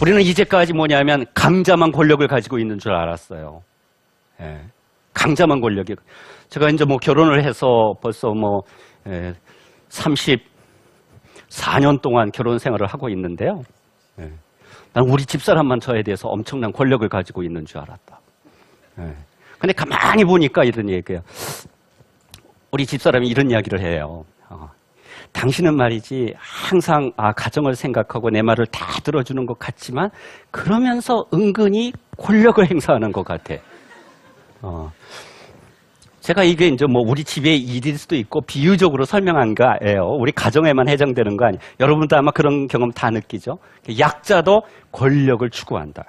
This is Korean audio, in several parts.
우리는 이제까지 뭐냐면 강자만 권력을 가지고 있는 줄 알았어요. 예, 강자만 권력이. 제가 이제 뭐 결혼을 해서 벌써 뭐 34년 동안 결혼 생활을 하고 있는데요. 예, 난 우리 집사람만 저에 대해서 엄청난 권력을 가지고 있는 줄 알았다. 예, 근데 가만히 보니까 이런 얘기예요. 우리 집사람이 이런 이야기를 해요. 당신은 말이지 항상 가정을 생각하고 내 말을 다 들어주는 것 같지만 그러면서 은근히 권력을 행사하는 것 같아. 제가 이게 이제 뭐 우리 집의 일일 수도 있고 비유적으로 설명한 거예요. 우리 가정에만 해당되는 거 아니에요. 여러분도 아마 그런 경험 다 느끼죠. 약자도 권력을 추구한다.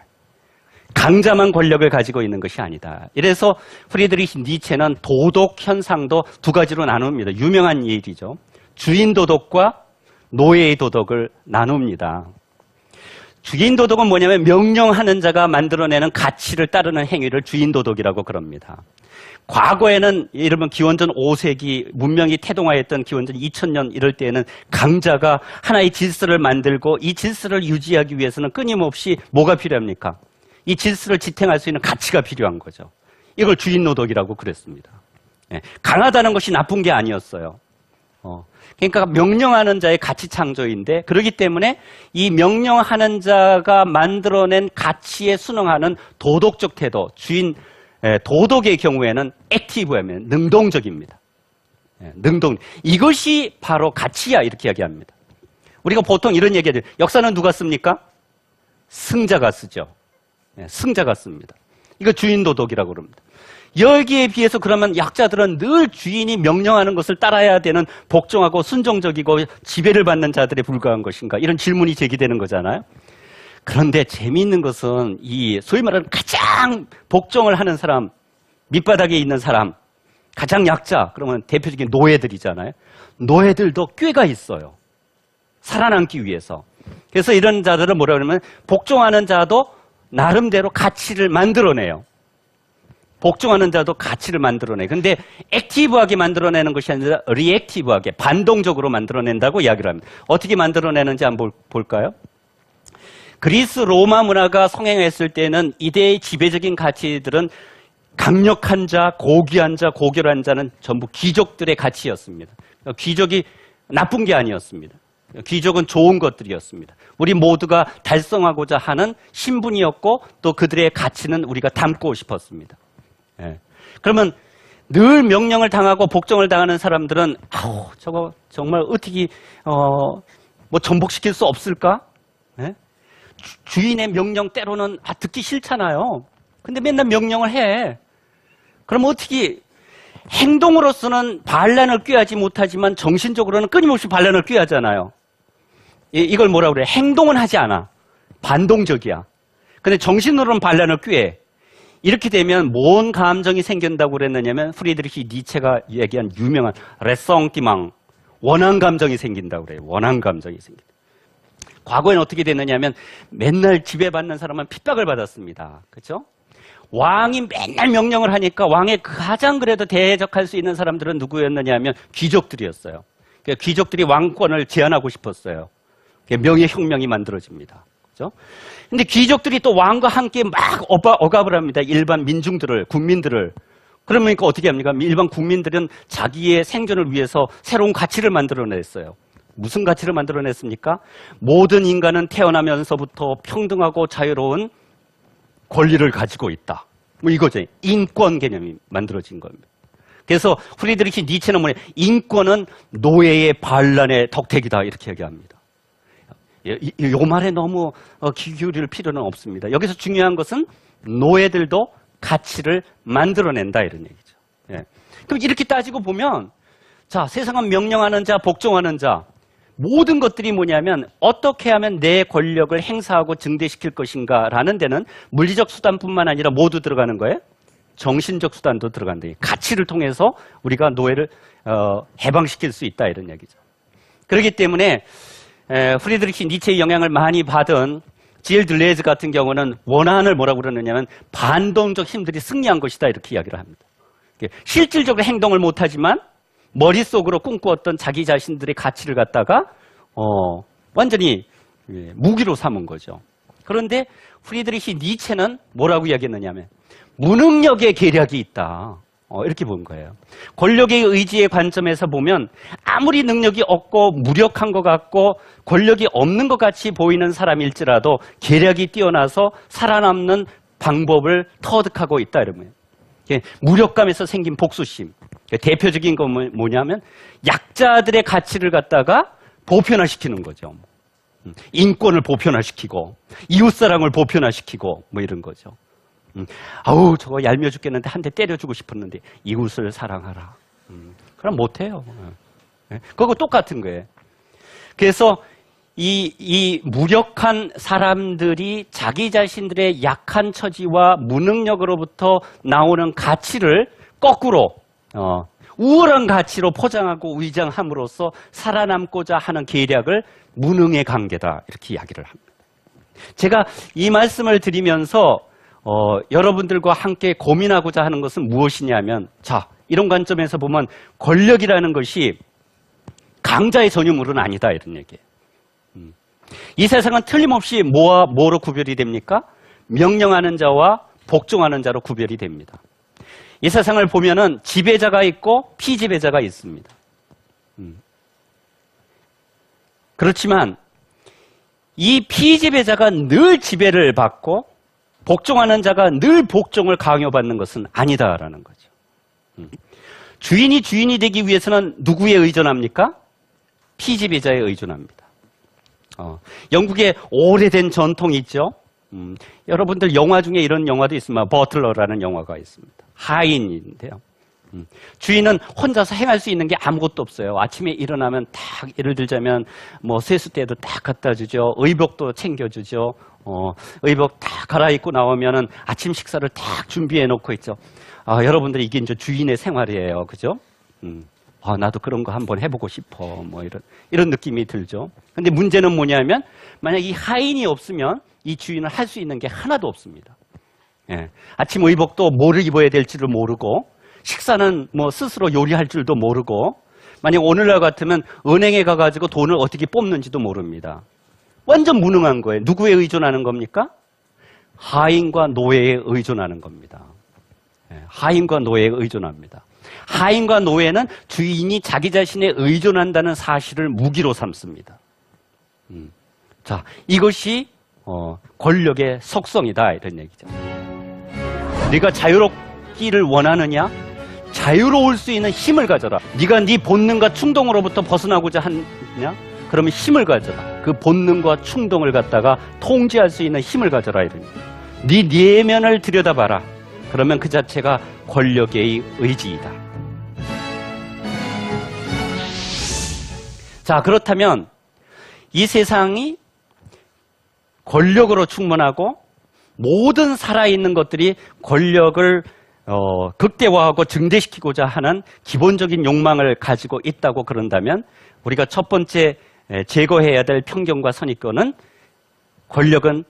강자만 권력을 가지고 있는 것이 아니다. 이래서 프리드리히 니체는 도덕 현상도 두 가지로 나눕니다. 유명한 일이죠. 주인 도덕과 노예의 도덕을 나눕니다. 주인 도덕은 뭐냐면 명령하는 자가 만들어내는 가치를 따르는 행위를 주인 도덕이라고 그럽니다. 과거에는 예를 들면 기원전 5세기 문명이 태동화했던 기원전 2000년 이럴 때에는 강자가 하나의 질서를 만들고 이 질서를 유지하기 위해서는 끊임없이 뭐가 필요합니까? 이 질서를 지탱할 수 있는 가치가 필요한 거죠. 이걸 주인 도덕이라고 그랬습니다. 강하다는 것이 나쁜 게 아니었어요. 그러니까 명령하는 자의 가치 창조인데 그렇기 때문에 이 명령하는 자가 만들어낸 가치에 순응하는 도덕적 태도, 도덕의 경우에는 액티브하면 능동적입니다. 능동. 이것이 바로 가치야 이렇게 이야기합니다. 우리가 보통 이런 얘기를 역사는 누가 씁니까? 승자가 쓰죠. 승자가 씁니다. 이거 주인 도덕이라고 그럽니다. 여기에 비해서 그러면 약자들은 늘 주인이 명령하는 것을 따라야 되는 복종하고 순종적이고 지배를 받는 자들에 불과한 것인가 이런 질문이 제기되는 거잖아요. 그런데 재미있는 것은 이 소위 말하는 가장 복종을 하는 사람, 밑바닥에 있는 사람, 가장 약자 그러면 대표적인 노예들이잖아요. 노예들도 꾀가 있어요. 살아남기 위해서. 그래서 이런 자들은 뭐라 그러면 복종하는 자도 나름대로 가치를 만들어내요. 복종하는 자도 가치를 만들어내. 근데 액티브하게 만들어내는 것이 아니라 리액티브하게 반동적으로 만들어낸다고 이야기를 합니다. 어떻게 만들어내는지 한번 볼까요? 그리스 로마 문화가 성행했을 때는 이때의 지배적인 가치들은 강력한 자, 고귀한 자, 고결한 자는 전부 귀족들의 가치였습니다. 귀족이 나쁜 게 아니었습니다. 귀족은 좋은 것들이었습니다. 우리 모두가 달성하고자 하는 신분이었고 또 그들의 가치는 우리가 담고 싶었습니다. 그러면 늘 명령을 당하고 복종을 당하는 사람들은 저거 정말 어떻게 뭐 전복시킬 수 없을까? 주인의 명령 때로는 듣기 싫잖아요. 근데 맨날 명령을 해. 그럼 어떻게 행동으로서는 반란을 꾀하지 못하지만 정신적으로는 끊임없이 반란을 꾀하잖아요. 이걸 뭐라 그래? 행동은 하지 않아. 반동적이야. 근데 정신으로는 반란을 꾀해. 이렇게 되면 뭔 감정이 생긴다고 그랬느냐면 프리드리히 니체가 얘기한 유명한 레성티망, 원한 감정이 생긴다고 그래요. 원한 감정이 생긴다. 과거에는 어떻게 됐느냐면 맨날 지배받는 사람은 핍박을 받았습니다. 그렇죠? 왕이 맨날 명령을 하니까 왕의 가장 그래도 대적할 수 있는 사람들은 누구였느냐면 귀족들이었어요. 그러니까 귀족들이 왕권을 제한하고 싶었어요. 명예혁명이 만들어집니다. 그렇죠? 근데 귀족들이 또 왕과 함께 막 억압을 합니다. 일반 민중들을, 국민들을. 그러니까 어떻게 합니까? 일반 국민들은 자기의 생존을 위해서 새로운 가치를 만들어냈어요. 무슨 가치를 만들어냈습니까? 모든 인간은 태어나면서부터 평등하고 자유로운 권리를 가지고 있다. 뭐 이거죠. 인권 개념이 만들어진 겁니다. 그래서 프리드리히 니체는 뭐냐? 인권은 노예의 반란의 덕택이다. 이렇게 얘기합니다. 이 말에 너무 귀 기울일 필요는 없습니다. 여기서 중요한 것은 노예들도 가치를 만들어낸다 이런 얘기죠. 그럼 이렇게 따지고 보면 자, 세상은 명령하는 자, 복종하는 자 모든 것들이 뭐냐면 어떻게 하면 내 권력을 행사하고 증대시킬 것인가라는 데는 물리적 수단뿐만 아니라 모두 들어가는 거예요. 정신적 수단도 들어간다. 가치를 통해서 우리가 노예를 해방시킬 수 있다 이런 얘기죠. 그렇기 때문에 프리드리히 니체의 영향을 많이 받은 지엘 들레즈 같은 경우는 원한을 뭐라고 그러느냐면 반동적 힘들이 승리한 것이다 이렇게 이야기를 합니다. 실질적으로 행동을 못하지만 머릿속으로 꿈꾸었던 자기 자신들의 가치를 갖다가 완전히 무기로 삼은 거죠. 그런데 프리드리히 니체는 뭐라고 이야기했느냐면 무능력의 계략이 있다. 이렇게 본 거예요. 권력의 의지의 관점에서 보면 아무리 능력이 없고 무력한 것 같고 권력이 없는 것 같이 보이는 사람일지라도 계략이 뛰어나서 살아남는 방법을 터득하고 있다 이러면 무력감에서 생긴 복수심. 대표적인 건 뭐냐면 약자들의 가치를 갖다가 보편화시키는 거죠. 인권을 보편화시키고 이웃사랑을 보편화시키고 뭐 이런 거죠. 아우 저거 얄미워 죽겠는데 한 대 때려주고 싶었는데 이웃을 사랑하라. 그럼 못해요. 그거 똑같은 거예요. 그래서 이 무력한 사람들이 자기 자신들의 약한 처지와 무능력으로부터 나오는 가치를 거꾸로 우월한 가치로 포장하고 위장함으로써 살아남고자 하는 계략을 무능의 관계다 이렇게 이야기를 합니다. 제가 이 말씀을 드리면서 여러분들과 함께 고민하고자 하는 것은 무엇이냐면 자 이런 관점에서 보면 권력이라는 것이 강자의 전유물은 아니다 이런 얘기예요. 이 세상은 틀림없이 뭐와 뭐로 구별이 됩니까? 명령하는 자와 복종하는 자로 구별이 됩니다. 이 세상을 보면은 지배자가 있고 피지배자가 있습니다. 그렇지만 이 피지배자가 늘 지배를 받고 복종하는 자가 늘 복종을 강요받는 것은 아니다라는 거죠. 주인이 주인이 되기 위해서는 누구에 의존합니까? 피지배자에 의존합니다. 영국에 오래된 전통이 있죠. 여러분들 영화 중에 이런 영화도 있습니다. 버틀러라는 영화가 있습니다. 하인인데요. 주인은 혼자서 행할 수 있는 게 아무것도 없어요. 아침에 일어나면 딱 예를 들자면 뭐 세수대도 딱 갖다 주죠. 의복도 챙겨주죠. 의복 딱 갈아입고 나오면은 아침 식사를 딱 준비해 놓고 있죠. 여러분들이 이게 이제 주인의 생활이에요. 그죠? 나도 그런 거 한번 해보고 싶어. 뭐 이런 느낌이 들죠. 근데 문제는 뭐냐면 만약 이 하인이 없으면 이 주인은 할 수 있는 게 하나도 없습니다. 예. 아침 의복도 뭐를 입어야 될지를 모르고 식사는 뭐 스스로 요리할 줄도 모르고 만약 오늘날 같으면 은행에 가가지고 돈을 어떻게 뽑는지도 모릅니다. 완전 무능한 거예요. 누구에 의존하는 겁니까? 하인과 노예에 의존하는 겁니다. 예. 하인과 노예에 의존합니다. 하인과 노예는 주인이 자기 자신에 의존한다는 사실을 무기로 삼습니다. 자, 이것이 권력의 속성이다 이런 얘기죠. 네가 자유롭기를 원하느냐? 자유로울 수 있는 힘을 가져라. 네가 네 본능과 충동으로부터 벗어나고자 하느냐? 그러면 힘을 가져라. 그 본능과 충동을 갖다가 통제할 수 있는 힘을 가져라 이런 얘기죠. 네 내면을 들여다봐라. 그러면 그 자체가 권력의 의지이다. 자, 그렇다면 이 세상이 권력으로 충만하고 모든 살아있는 것들이 권력을 극대화하고 증대시키고자 하는 기본적인 욕망을 가지고 있다고 그런다면 우리가 첫 번째 제거해야 될 편견과 선입견은 권력은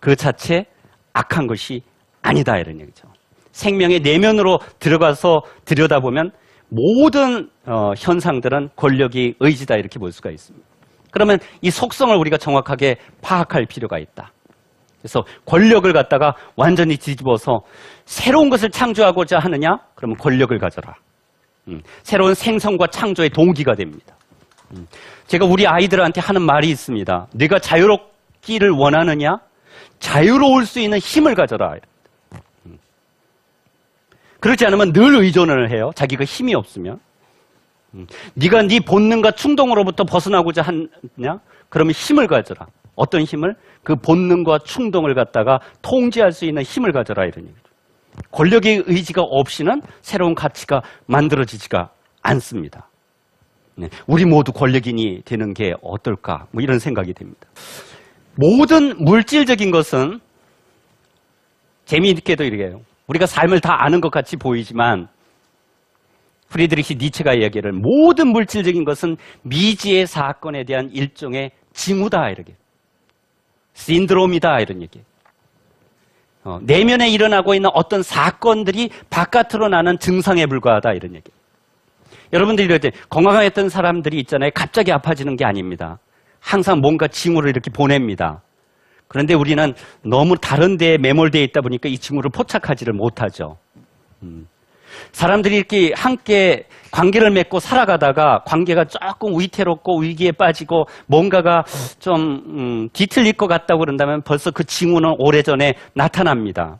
그 자체 악한 것이 아니다 이런 얘기죠. 생명의 내면으로 들어가서 들여다보면 모든 현상들은 권력이 의지다 이렇게 볼 수가 있습니다. 그러면 이 속성을 우리가 정확하게 파악할 필요가 있다. 그래서 권력을 갖다가 완전히 뒤집어서 새로운 것을 창조하고자 하느냐? 그러면 권력을 가져라. 새로운 생성과 창조의 동기가 됩니다. 제가 우리 아이들한테 하는 말이 있습니다. 네가 자유롭기를 원하느냐? 자유로울 수 있는 힘을 가져라. 그렇지 않으면 늘 의존을 해요. 자기가 힘이 없으면. 네가 네 본능과 충동으로부터 벗어나고자 하느냐? 그러면 힘을 가져라. 어떤 힘을? 그 본능과 충동을 갖다가 통제할 수 있는 힘을 가져라 이런 얘기죠. 권력의 의지가 없이는 새로운 가치가 만들어지지가 않습니다. 네, 우리 모두 권력인이 되는 게 어떨까? 뭐 이런 생각이 듭니다. 모든 물질적인 것은 재미있게도 이래요. 우리가 삶을 다 아는 것 같이 보이지만 프리드리히 니체가 이야기를 모든 물질적인 것은 미지의 사건에 대한 일종의 징후다 이렇게 신드롬이다 이런 얘기. 내면에 일어나고 있는 어떤 사건들이 바깥으로 나는 증상에 불과하다 이런 얘기. 여러분들이 이럴 때 건강했던 사람들이 있잖아요. 갑자기 아파지는 게 아닙니다. 항상 뭔가 징후를 이렇게 보냅니다. 그런데 우리는 너무 다른 데에 매몰되어 있다 보니까 이 친구를 포착하지를 못하죠. 사람들이 이렇게 함께 관계를 맺고 살아가다가 관계가 조금 위태롭고 위기에 빠지고 뭔가가 좀 뒤틀릴 것 같다고 그런다면 벌써 그 징후는 오래전에 나타납니다.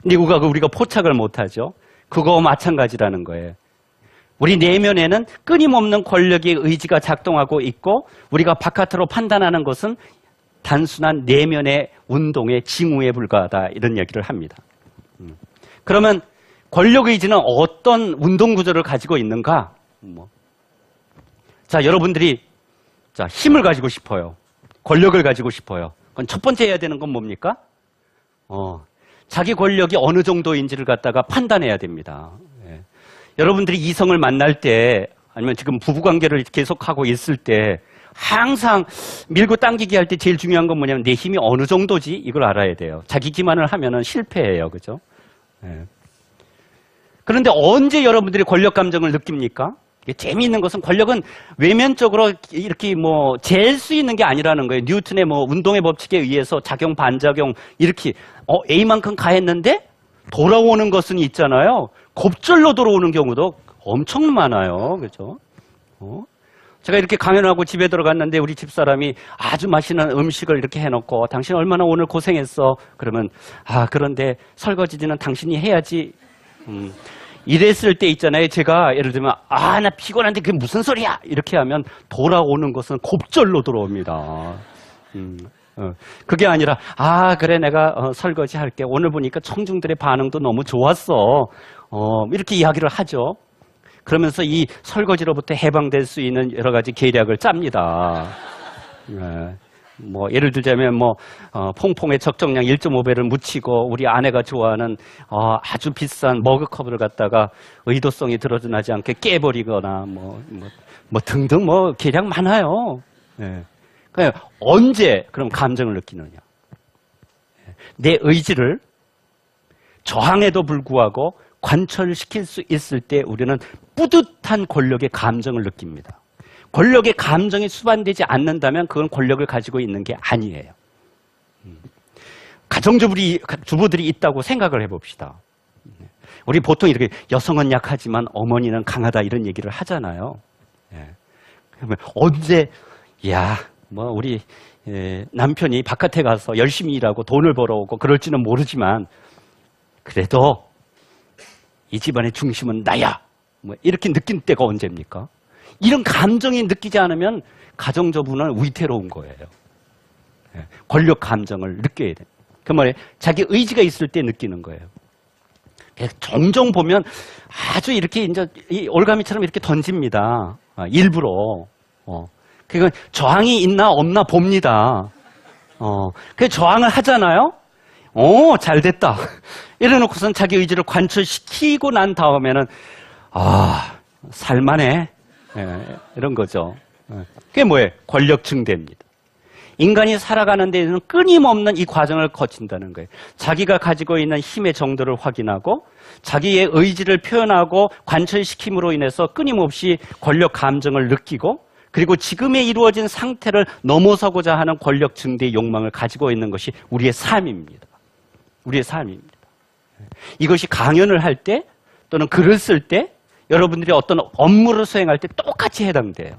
근데 우리가 포착을 못하죠. 그거와 마찬가지라는 거예요. 우리 내면에는 끊임없는 권력의 의지가 작동하고 있고 우리가 바깥으로 판단하는 것은 단순한 내면의 운동의 징후에 불과하다 이런 얘기를 합니다. 그러면 권력의지는 어떤 운동구조를 가지고 있는가? 자, 여러분들이 힘을 가지고 싶어요. 권력을 가지고 싶어요. 그럼 첫 번째 해야 되는 건 뭡니까? 자기 권력이 어느 정도인지를 갖다가 판단해야 됩니다. 예. 여러분들이 이성을 만날 때 아니면 지금 부부관계를 계속하고 있을 때 항상 밀고 당기기 할 때 제일 중요한 건 뭐냐면 내 힘이 어느 정도지 이걸 알아야 돼요. 자기 기만을 하면은 실패해요. 그죠? 예. 그런데 언제 여러분들이 권력 감정을 느낍니까? 재미있는 것은 권력은 외면적으로 이렇게 잴 수 있는 게 아니라는 거예요. 뉴턴의 운동의 법칙에 의해서 작용, 반작용 이렇게 A만큼 가했는데 돌아오는 것은 있잖아요. 곱절로 돌아오는 경우도 엄청 많아요. 그죠? 제가 이렇게 강연하고 집에 들어갔는데 우리 집사람이 아주 맛있는 음식을 이렇게 해놓고 당신 얼마나 오늘 고생했어. 그러면 그런데 설거지는 당신이 해야지. 이랬을 때 있잖아요. 제가 예를 들면 나 피곤한데 그게 무슨 소리야 이렇게 하면 돌아오는 것은 곱절로 들어옵니다. 그게 아니라 그래 내가 설거지 할게. 오늘 보니까 청중들의 반응도 너무 좋았어. 이렇게 이야기를 하죠. 그러면서 이 설거지로부터 해방될 수 있는 여러 가지 계략을 짭니다. 예를 들자면 퐁퐁의 적정량 1.5배를 묻히고 우리 아내가 좋아하는 아주 비싼 머그컵을 갖다가 의도성이 드러나지 않게 깨버리거나 등등 계략 많아요. 그러니까 언제 그럼 감정을 느끼느냐? 내 의지를 저항에도 불구하고 관철시킬 수 있을 때 우리는 뿌듯한 권력의 감정을 느낍니다. 권력의 감정이 수반되지 않는다면 그건 권력을 가지고 있는 게 아니에요. 가정주부들이 있다고 생각을 해봅시다. 우리 보통 이렇게 여성은 약하지만 어머니는 강하다 이런 얘기를 하잖아요. 그러면 언제 우리 남편이 바깥에 가서 열심히 일하고 돈을 벌어오고 그럴지는 모르지만 그래도 이 집안의 중심은 나야. 이렇게 느낀 때가 언제입니까? 이런 감정이 느끼지 않으면 가정주부는 위태로운 거예요. 권력 감정을 느껴야 돼요. 그 말에 자기 의지가 있을 때 느끼는 거예요. 종종 보면 아주 이렇게 이제 올가미처럼 이렇게 던집니다. 일부러. 그건 저항이 있나 없나 봅니다. 그 저항을 하잖아요. 잘 됐다. 이래놓고선 자기 의지를 관철시키고 난 다음에는 살만해. 이런 거죠. 그게 뭐예요? 권력 증대입니다. 인간이 살아가는 데에는 끊임없는 이 과정을 거친다는 거예요. 자기가 가지고 있는 힘의 정도를 확인하고 자기의 의지를 표현하고 관철시킴으로 인해서 끊임없이 권력 감정을 느끼고 그리고 지금에 이루어진 상태를 넘어서고자 하는 권력 증대의 욕망을 가지고 있는 것이 우리의 삶입니다. 우리의 삶입니다. 이것이 강연을 할 때 또는 글을 쓸 때 여러분들이 어떤 업무를 수행할 때 똑같이 해당돼요.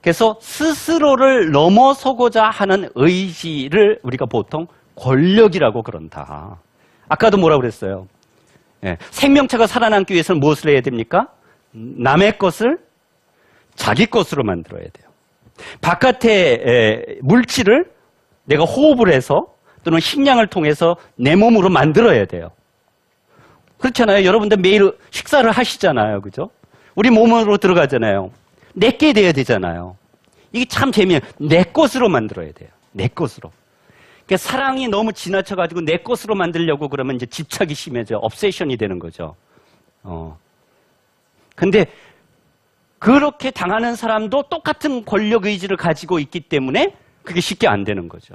그래서 스스로를 넘어서고자 하는 의지를 우리가 보통 권력이라고 그런다. 아까도 뭐라고 그랬어요? 생명체가 살아남기 위해서는 무엇을 해야 됩니까? 남의 것을 자기 것으로 만들어야 돼요. 바깥의 물질을 내가 호흡을 해서 또는 식량을 통해서 내 몸으로 만들어야 돼요. 그렇잖아요. 여러분들 매일 식사를 하시잖아요. 그죠? 우리 몸으로 들어가잖아요. 내게 돼야 되잖아요. 이게 참 재미해요. 내 것으로 만들어야 돼요. 내 것으로. 그러니까 사랑이 너무 지나쳐가지고 내 것으로 만들려고 그러면 이제 집착이 심해져. obsession이 되는 거죠. 근데 그렇게 당하는 사람도 똑같은 권력 의지를 가지고 있기 때문에 그게 쉽게 안 되는 거죠.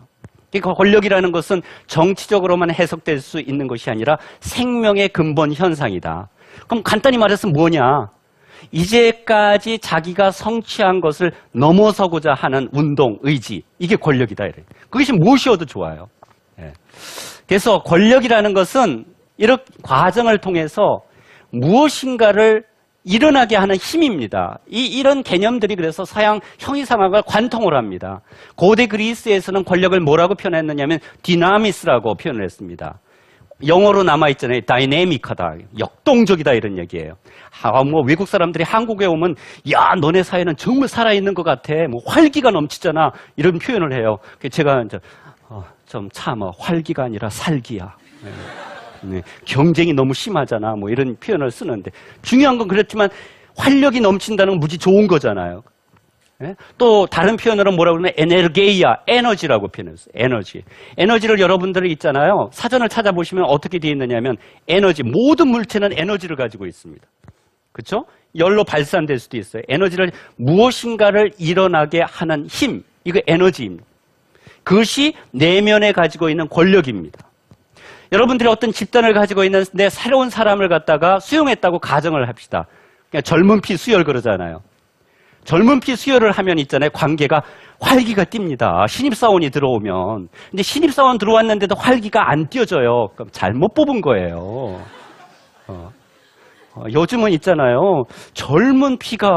그러니까 권력이라는 것은 정치적으로만 해석될 수 있는 것이 아니라 생명의 근본 현상이다. 그럼 간단히 말해서 뭐냐? 이제까지 자기가 성취한 것을 넘어서고자 하는 운동, 의지, 이게 권력이다. 이래. 그것이 무엇이어도 좋아요. 예. 그래서 권력이라는 것은 이런 과정을 통해서 무엇인가를 일어나게 하는 힘입니다. 이런 개념들이 그래서 서양 형이상학을 관통을 합니다. 고대 그리스에서는 권력을 뭐라고 표현했느냐면 디나미스라고 표현을 했습니다. 영어로 남아있잖아요. 다이내믹하다. 역동적이다 이런 얘기예요. 뭐 외국 사람들이 한국에 오면 야 너네 사회는 정말 살아있는 것 같아. 뭐 활기가 넘치잖아. 이런 표현을 해요. 제가 이제 좀 참아. 활기가 아니라 살기야. 네, 경쟁이 너무 심하잖아. 뭐 이런 표현을 쓰는데 중요한 건 그렇지만 활력이 넘친다는 건 무지 좋은 거잖아요. 네? 또 다른 표현으로 뭐라고 그러면 에너게이아, 에너지라고 표현했어요. 에너지. 에너지를 여러분들이 있잖아요. 사전을 찾아보시면 어떻게 되어 있느냐면 에너지, 모든 물체는 에너지를 가지고 있습니다. 그렇죠? 열로 발산될 수도 있어요. 에너지를 무엇인가를 일어나게 하는 힘, 이거 에너지입니다. 그것이 내면에 가지고 있는 권력입니다. 여러분들이 어떤 집단을 가지고 있는데 새로운 사람을 갖다가 수용했다고 가정을 합시다. 그냥 젊은 피 수혈 그러잖아요. 젊은 피 수혈을 하면 있잖아요. 관계가 활기가 띱니다. 신입사원이 들어오면. 근데 신입사원 들어왔는데도 활기가 안 띄어져요. 그럼 잘못 뽑은 거예요. 요즘은 있잖아요. 젊은 피가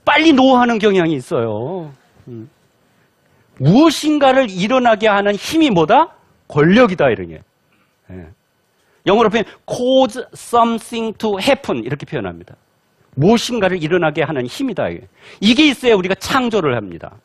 빨리 노화하는 경향이 있어요. 무엇인가를 일어나게 하는 힘이 뭐다? 권력이다 이런 게. 영어로 표현 cause something to happen 이렇게 표현합니다. 무엇인가를 일어나게 하는 힘이다. 이게 있어야 우리가 창조를 합니다.